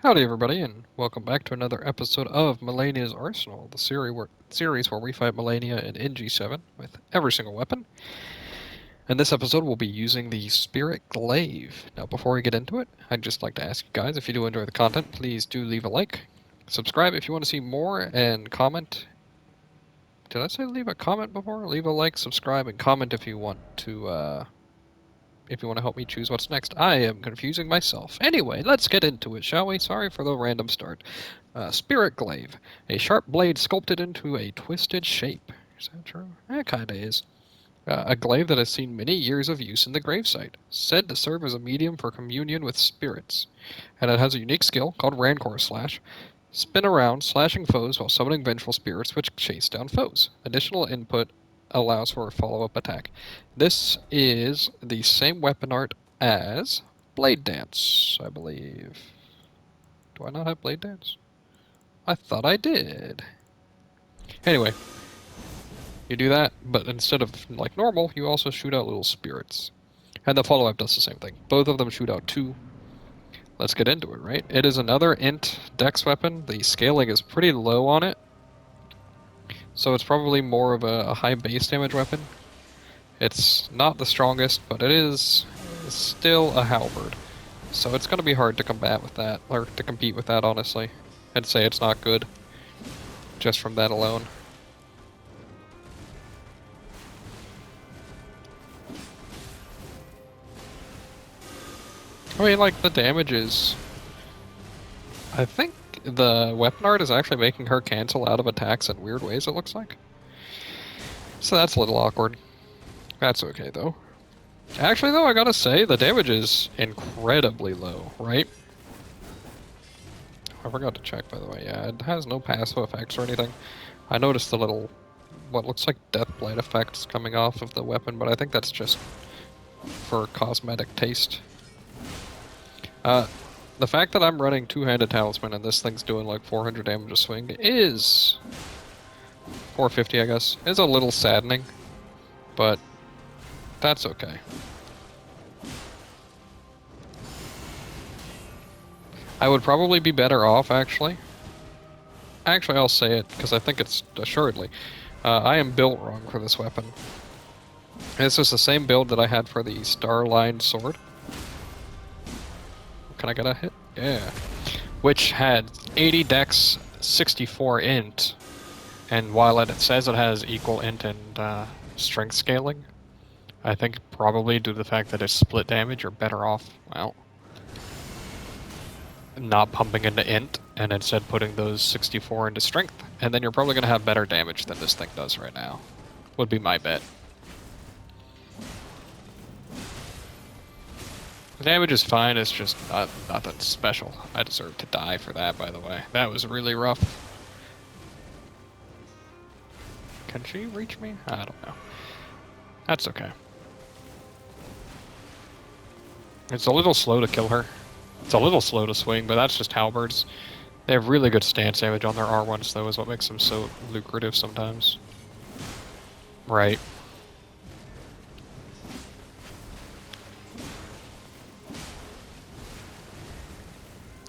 Howdy, everybody, and welcome back to another episode of Malenia's Arsenal, the series where we fight Malenia in NG7 with every single weapon. In this episode, we'll be using the Spirit Glaive. Now, before we get into it, I'd just like to ask you guys, if you do enjoy the content, please do leave a like, subscribe if you want to see more, and comment. Did I say leave a comment before? Leave a like, subscribe, and comment if you want to help me choose what's next. I am confusing myself. Anyway, let's get into it, shall we? Sorry for the random start. Spirit Glaive. A sharp blade sculpted into a twisted shape. Is that true? It kinda is. A glaive that has seen many years of use in the gravesite, said to serve as a medium for communion with spirits. And it has a unique skill called Rancor Slash. Spin around, slashing foes while summoning vengeful spirits which chase down foes. Additional input allows for a follow-up attack. This is the same weapon art as Blade Dance, I believe. Do I not have Blade Dance? I thought I did. Anyway, you do that, but instead of like normal, you also shoot out little spirits. And the follow-up does the same thing. Both of them shoot out two. Let's get into it, right? It is another int dex weapon. The scaling is pretty low on it, so it's probably more of a high base damage weapon. It's not the strongest, but it is still a halberd. So it's going to be hard to combat with that, or to compete with that, honestly. I'd say it's not good, just from that alone. I mean, like, the damage is... I think the weapon art is actually making her cancel out of attacks in weird ways, it looks like. So that's a little awkward. That's okay, though. Actually, though, I gotta say, the damage is incredibly low, right? I forgot to check, by the way. Yeah, it has no passive effects or anything. I noticed the little, what looks like deathblight effects coming off of the weapon, but I think that's just for cosmetic taste. The fact that I'm running two-handed talisman and this thing's doing like 400 damage a swing is... 450, I guess. Is a little saddening, but that's okay. I would probably be better off, actually. Actually, I'll say it, because I think it's assuredly. I am built wrong for this weapon. This is the same build that I had for the Starline sword. Can I get a hit? Yeah. Which had 80 dex, 64 int. And while it says it has equal int and strength scaling, I think probably due to the fact that it's split damage, you're better off, well, not pumping into int and instead putting those 64 into strength. And then you're probably going to have better damage than this thing does right now. Would be my bet. The damage is fine, it's just nothing special. I deserve to die for that, by the way. That was really rough. Can she reach me? I don't know. That's okay. It's a little slow to kill her. It's a little slow to swing, but that's just halberds. They have really good stance damage on their R1s, though, is what makes them so lucrative sometimes. Right.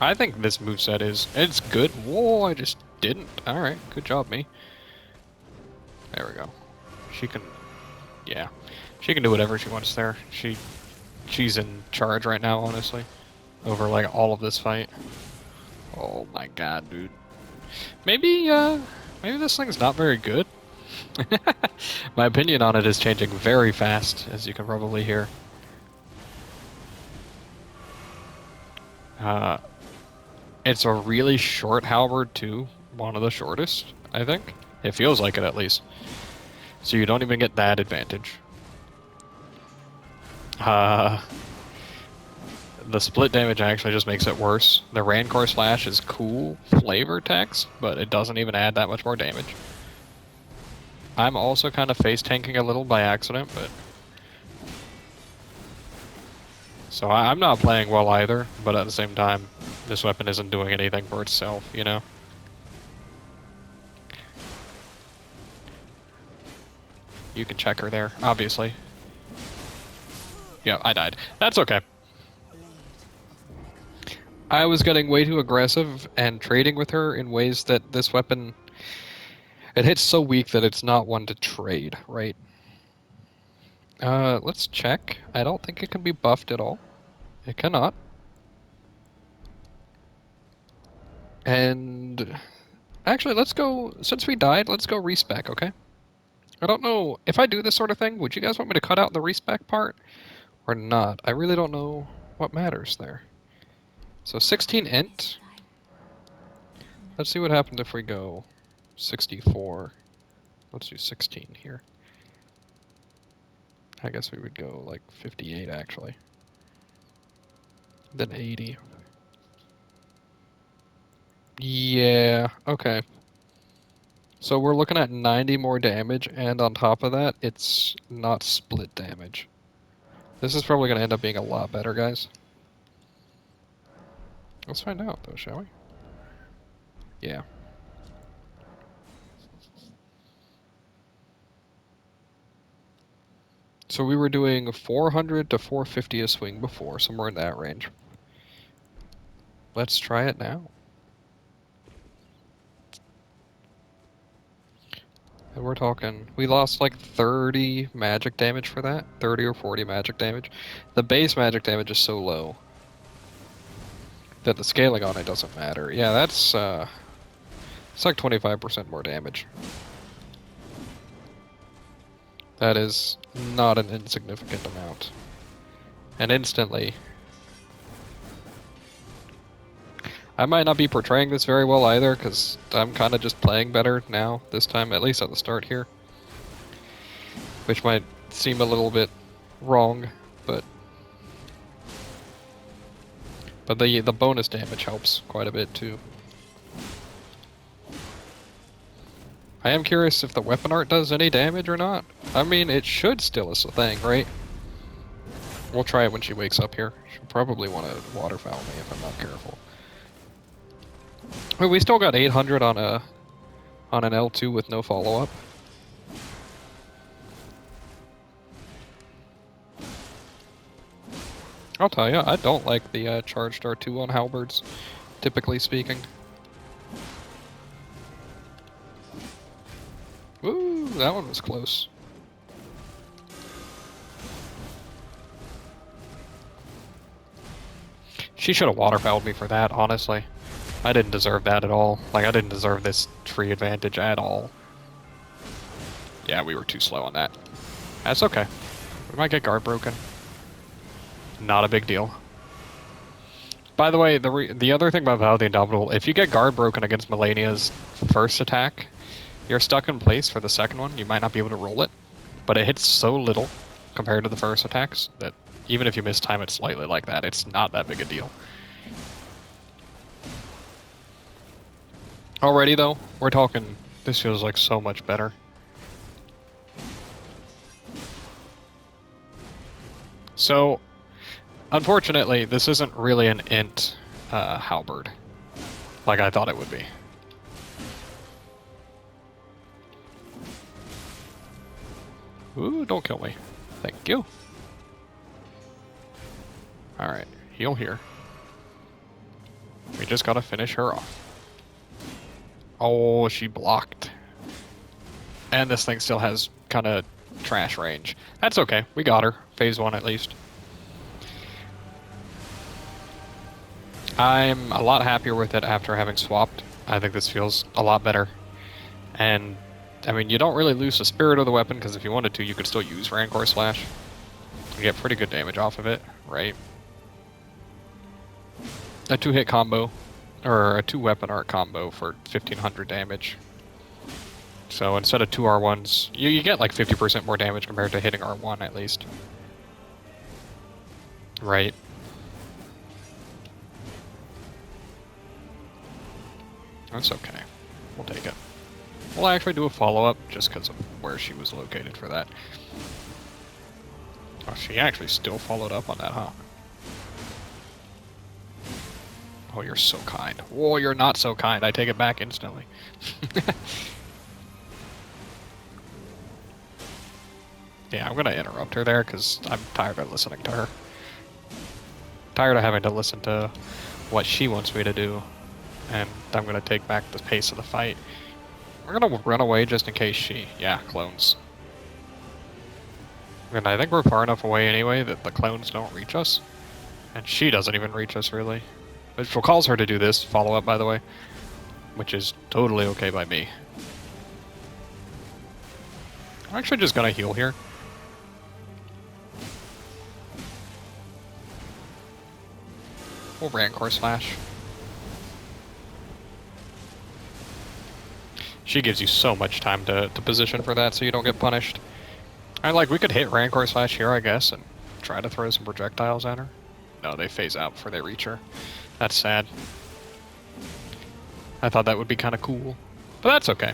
I think this moveset it's good. Whoa, I just didn't. Alright, good job, me. There we go. She can, yeah. She can do whatever she wants there. She's in charge right now, honestly. Over, like, all of this fight. Oh my god, dude. Maybe this thing's not very good. My opinion on it is changing very fast, as you can probably hear. It's a really short halberd, too. One of the shortest, I think. It feels like it, at least. So you don't even get that advantage. The split damage actually just makes it worse. The Rancor Slash is cool flavor text, but it doesn't even add that much more damage. I'm also kind of face tanking a little by accident, but... So I'm not playing well either, but at the same time, this weapon isn't doing anything for itself, you know? You can check her there, obviously. Yeah, I died. That's okay. I was getting way too aggressive and trading with her in ways that this weapon, it hits so weak that it's not one to trade, right? Let's check. I don't think it can be buffed at all. It cannot. And actually, let's go, since we died, let's go respec, okay? I don't know, if I do this sort of thing, would you guys want me to cut out the respec part or not? I really don't know what matters there. So 16 int. Let's see what happens if we go 64. Let's do 16 here. I guess we would go like 58 actually. Then 80. Yeah, okay. So we're looking at 90 more damage, and on top of that, it's not split damage. This is probably going to end up being a lot better, guys. Let's find out, though, shall we? Yeah. So we were doing 400 to 450 a swing before, somewhere in that range. Let's try it now. And we're talking, we lost like 30 magic damage for that, 30 or 40 magic damage. The base magic damage is so low that the scaling on it doesn't matter. Yeah, that's, it's like 25% more damage. That is not an insignificant amount. And instantly, I might not be portraying this very well either, because I'm kind of just playing better now, this time, at least at the start here. Which might seem a little bit wrong, but the bonus damage helps quite a bit too. I am curious if the weapon art does any damage or not. I mean, it should still is a thing, right? We'll try it when she wakes up here. She'll probably want to waterfowl me if I'm not careful. Wait, we still got 800 on an L2 with no follow-up. I'll tell you, I don't like the charged R2 on halberds, typically speaking. Ooh, that one was close. She should have waterfowled me for that, honestly. I didn't deserve that at all. Like, I didn't deserve this free advantage at all. Yeah, we were too slow on that. That's okay. We might get guard broken. Not a big deal. By the way, the other thing about Vow of the Indomitable, if you get guard broken against Malenia's first attack, you're stuck in place for the second one. You might not be able to roll it, but it hits so little compared to the first attacks that even if you mistime it slightly like that, it's not that big a deal. Already though, we're talking, this feels like so much better. So, unfortunately, this isn't really an int halberd, like I thought it would be. Ooh, don't kill me. Thank you. Alright, heal here. We just gotta finish her off. Oh, she blocked. And this thing still has kind of trash range. That's okay, we got her. Phase 1 at least. I'm a lot happier with it after having swapped. I think this feels a lot better. And, I mean, you don't really lose the spirit of the weapon, because if you wanted to, you could still use Rancor Slash. You get pretty good damage off of it, right? A 2-hit combo, or a 2-weapon art combo for 1500 damage. So instead of 2 R1s, you get like 50% more damage compared to hitting R1 at least. Right. That's okay. We'll take it. We'll actually do a follow-up just because of where she was located for that. Oh, she actually still followed up on that, huh? Oh, you're so kind. Oh, you're not so kind. I take it back instantly. Yeah, I'm gonna interrupt her there because I'm tired of listening to her. Tired of having to listen to what she wants me to do, and I'm gonna take back the pace of the fight. We're gonna run away just in case she... Yeah, clones. And I think we're far enough away anyway that the clones don't reach us. And she doesn't even reach us, really. Which calls her to do this follow-up, by the way. Which is totally okay by me. I'm actually just gonna heal here. We'll Rancor Slash. She gives you so much time to position for that so you don't get punished. We could hit Rancor Slash here, I guess, and try to throw some projectiles at her. No, they phase out before they reach her. That's sad. I thought that would be kind of cool. But that's okay.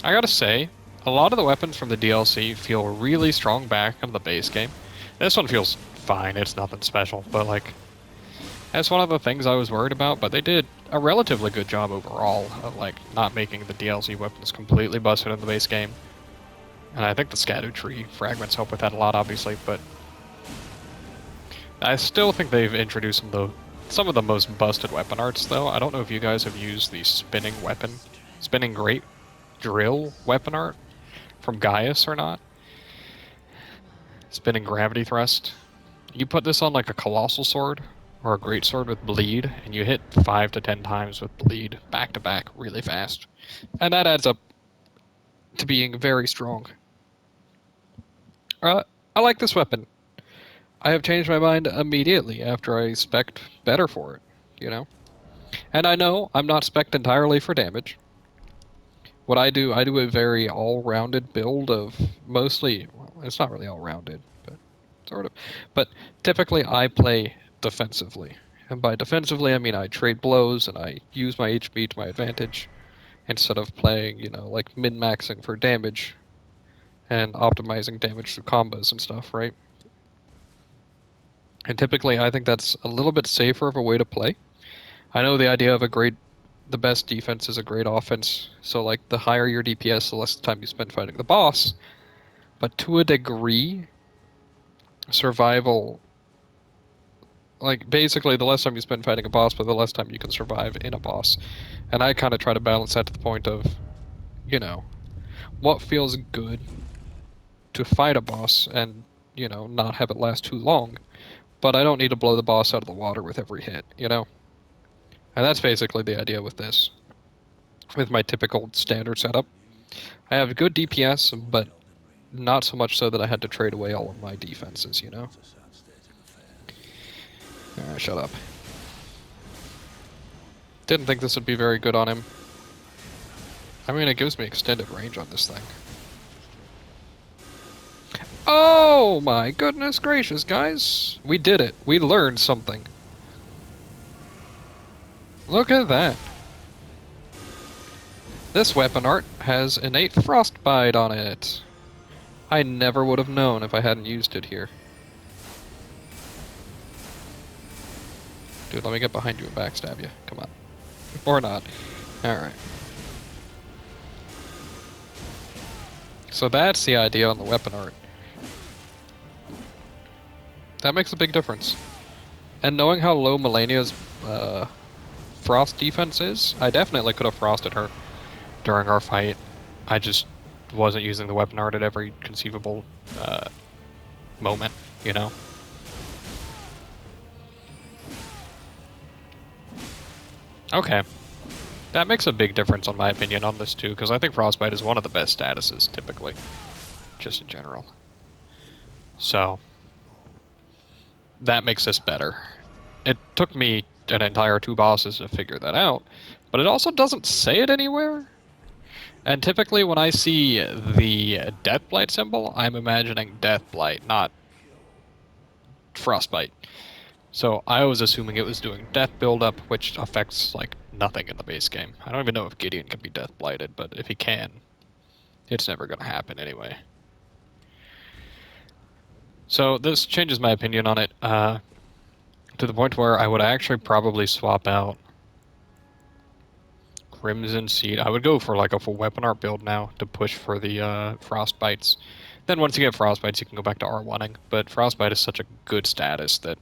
I gotta say, a lot of the weapons from the DLC feel really strong back in the base game. This one feels fine, it's nothing special, but like... That's one of the things I was worried about, but they did a relatively good job overall of like not making the DLC weapons completely busted in the base game. And I think the Scadu Tree fragments help with that a lot, obviously, but... I still think they've introduced some of the most busted weapon arts, though. I don't know if you guys have used the spinning great drill weapon art from Gaius or not. Spinning gravity thrust. You put this on like a colossal sword or a great sword with bleed, and you hit 5 to 10 times with bleed back to back really fast. And that adds up to being very strong. I like this weapon. I have changed my mind immediately after I spec'd better for it, you know? And I know I'm not spec'd entirely for damage. What I do a very all-rounded build of mostly... Well, it's not really all-rounded, but sort of. But typically I play defensively. And by defensively, I mean I trade blows and I use my HP to my advantage instead of playing, you know, like min-maxing for damage and optimizing damage through combos and stuff, right? And typically I think that's a little bit safer of a way to play. I know the idea of the best defense is a great offense, so like the higher your DPS, the less time you spend fighting the boss. But to a degree, survival... Like, basically, the less time you spend fighting a boss, but the less time you can survive in a boss. And I kind of try to balance that to the point of, you know, what feels good to fight a boss and, you know, not have it last too long. But I don't need to blow the boss out of the water with every hit, you know? And that's basically the idea with this. With my typical standard setup. I have good DPS, but not so much so that I had to trade away all of my defenses, you know? Shut up. Didn't think this would be very good on him. I mean, it gives me extended range on this thing. Oh my goodness gracious, guys! We did it. We learned something. Look at that. This weapon art has innate frostbite on it. I never would have known if I hadn't used it here. Dude, let me get behind you and backstab you. Come on. Or not. Alright. So that's the idea on the weapon art. That makes a big difference. And knowing how low Malenia's frost defense is, I definitely could have frosted her during our fight. I just wasn't using the weapon art at every conceivable moment, you know? Okay. That makes a big difference, in my opinion, on this too, because I think Frostbite is one of the best statuses, typically. Just in general. So, that makes this better. It took me an entire 2 bosses to figure that out, but it also doesn't say it anywhere. And typically when I see the Deathblight symbol, I'm imagining Deathblight, not Frostbite. So I was assuming it was doing death buildup, which affects, like, nothing in the base game. I don't even know if Gideon can be death blighted, but if he can, it's never going to happen anyway. So this changes my opinion on it, to the point where I would actually probably swap out Crimson Seed. I would go for, like, a full weapon art build now to push for the frostbites. Then once you get frostbites, you can go back to R1ing. But frostbite is such a good status that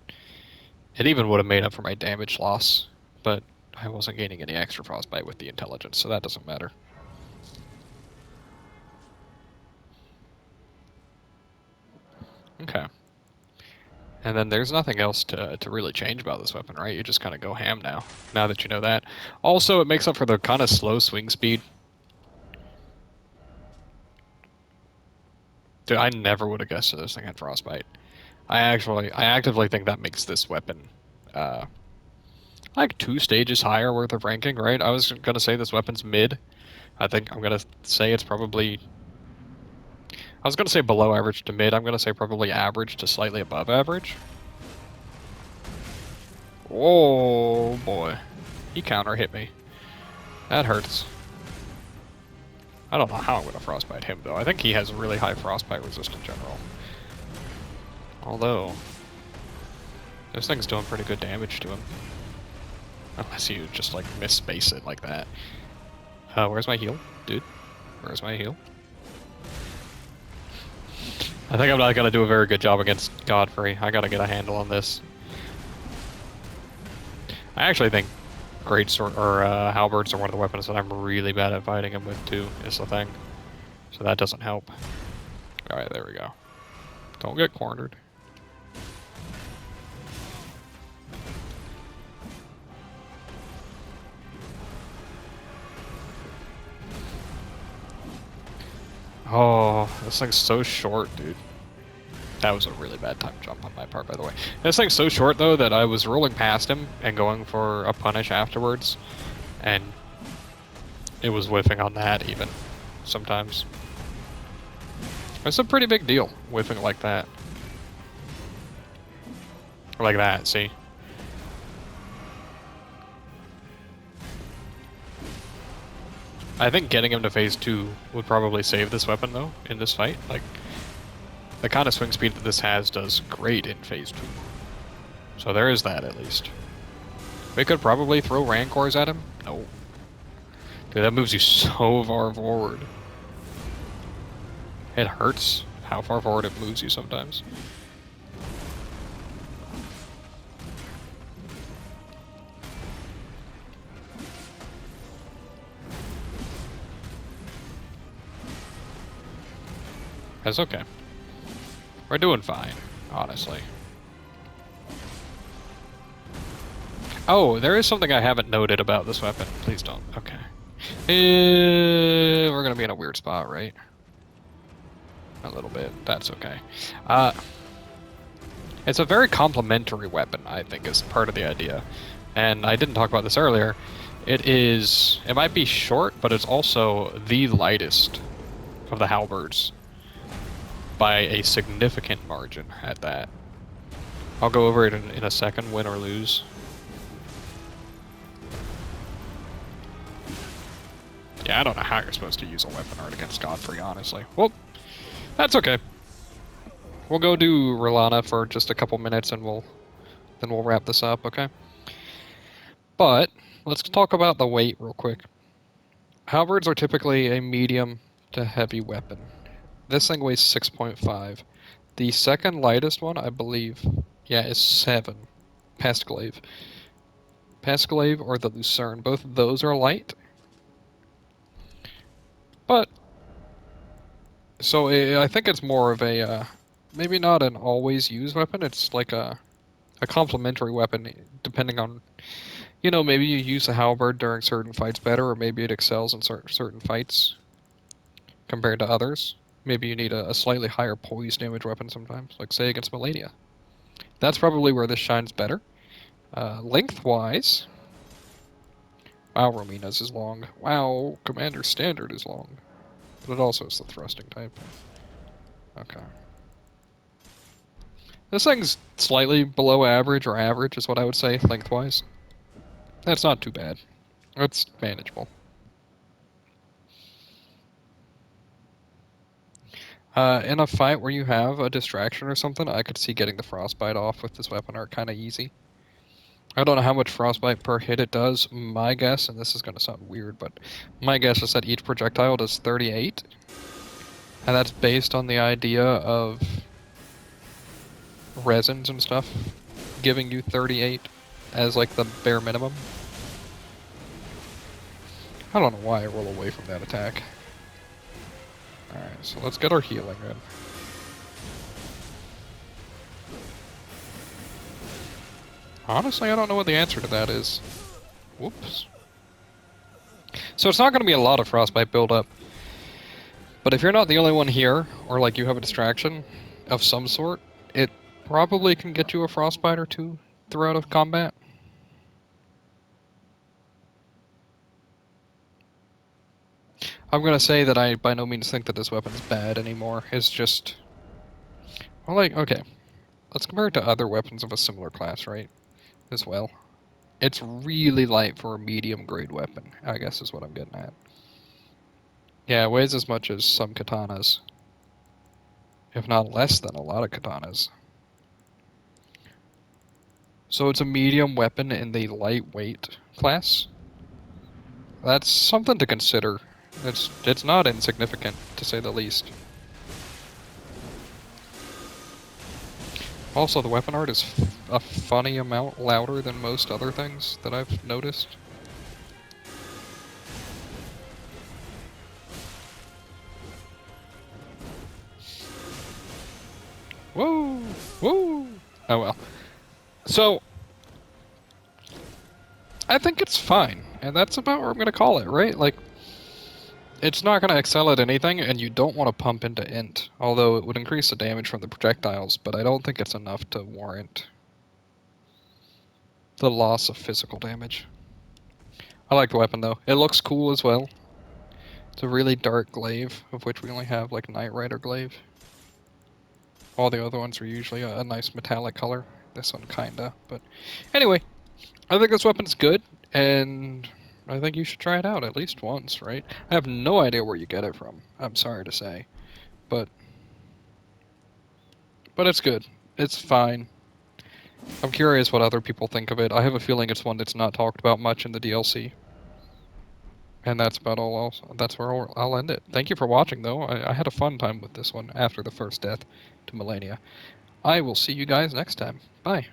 it even would have made up for my damage loss. But I wasn't gaining any extra frostbite with the intelligence, so that doesn't matter. Okay. And then there's nothing else to really change about this weapon, right? You just kind of go ham now that you know that. Also, it makes up for the kind of slow swing speed. Dude, I never would have guessed that this thing had frostbite. I actively think that makes this weapon, uh, like 2 stages higher worth of ranking, right? I was gonna say this weapon's mid. I think I'm gonna say it's probably. I was gonna say below average to mid. I'm gonna say probably average to slightly above average. Oh boy, he counter hit me. That hurts. I don't know how I'm gonna frostbite him though. I think he has really high frostbite resist in general. Although, this thing's doing pretty good damage to him. Unless you just like miss-space it like that. Where's my heal, dude? Where's my heal? I think I'm not gonna do a very good job against Godfrey. I gotta get a handle on this. I actually think great sword or halberds are one of the weapons that I'm really bad at fighting him with too. Is the thing. So that doesn't help. All right, there we go. Don't get cornered. Oh, this thing's so short, dude. That was a really bad time jump on my part, by the way. This thing's so short, though, that I was rolling past him and going for a punish afterwards, and it was whiffing on that, even, sometimes. It's a pretty big deal, whiffing like that. Like that, see? I think getting him to phase 2 would probably save this weapon, though, in this fight. Like, the kind of swing speed that this has does great in phase 2. So there is that, at least. We could probably throw Rancors at him. No. Dude, that moves you so far forward. It hurts how far forward it moves you sometimes. That's okay. We're doing fine, honestly. Oh, there is something I haven't noted about this weapon. Please don't. Okay. We're gonna be in a weird spot, right? A little bit. That's okay. It's a very complementary weapon, I think, is part of the idea. And I didn't talk about this earlier. It might be short, but it's also the lightest of the halberds. By a significant margin at that. I'll go over it in a second, win or lose. Yeah, I don't know how you're supposed to use a weapon art against Godfrey, honestly. Well, that's okay. We'll go do Relana for just a couple minutes and then we'll wrap this up, okay? But let's talk about the weight real quick. Halberds are typically a medium to heavy weapon. This thing weighs 6.5. The second lightest one, I believe, yeah, is 7. Past Glaive. Past Glaive or the Lucerne. Both of those are light. But, so I think it's more of a, maybe not an always used weapon. It's like a complementary weapon, depending on, you know, maybe you use the halberd during certain fights better, or maybe it excels in certain fights compared to others. Maybe you need a slightly higher poise damage weapon sometimes, like say against Malenia. That's probably where this shines better. Lengthwise, wow, Romina's is long. Wow, Commander Standard is long. But it also is the thrusting type. Okay. This thing's slightly below average, or average is what I would say, lengthwise. That's not too bad. It's manageable. In a fight where you have a distraction or something, I could see getting the frostbite off with this weapon art kind of easy. I don't know how much frostbite per hit it does. My guess, and this is going to sound weird, but my guess is that each projectile does 38. And that's based on the idea of resins and stuff giving you 38 as like the bare minimum. I don't know why I roll away from that attack. Alright, so let's get our healing in. Honestly, I don't know what the answer to that is. Whoops. So it's not going to be a lot of frostbite buildup. But if you're not the only one here, or like you have a distraction of some sort, it probably can get you a frostbite or two throughout a combat. I'm going to say that I by no means think that this weapon's bad anymore. It's just... Well, like, okay. Let's compare it to other weapons of a similar class, right? As well. It's really light for a medium-grade weapon, I guess is what I'm getting at. Yeah, it weighs as much as some katanas. If not less than a lot of katanas. So it's a medium weapon in the lightweight class. That's something to consider. It's not insignificant, to say the least. Also, the weapon art is a funny amount louder than most other things that I've noticed. Whoa! Whoa! Oh well. So, I think it's fine, and that's about where I'm gonna call it, right? Like, it's not gonna excel at anything, and you don't want to pump into int, although it would increase the damage from the projectiles, but I don't think it's enough to warrant the loss of physical damage. I like the weapon, though. It looks cool as well. It's a really dark glaive, of which we only have, like, Knight Rider glaive. All the other ones are usually a nice metallic color. This one kinda, but... Anyway, I think this weapon's good, and I think you should try it out at least once, right? I have no idea where you get it from, I'm sorry to say. But it's good. It's fine. I'm curious what other people think of it. I have a feeling it's one that's not talked about much in the DLC. And that's about all. That's where I'll end it. Thank you for watching, though. I had a fun time with this one after the first death to Malenia. I will see you guys next time. Bye.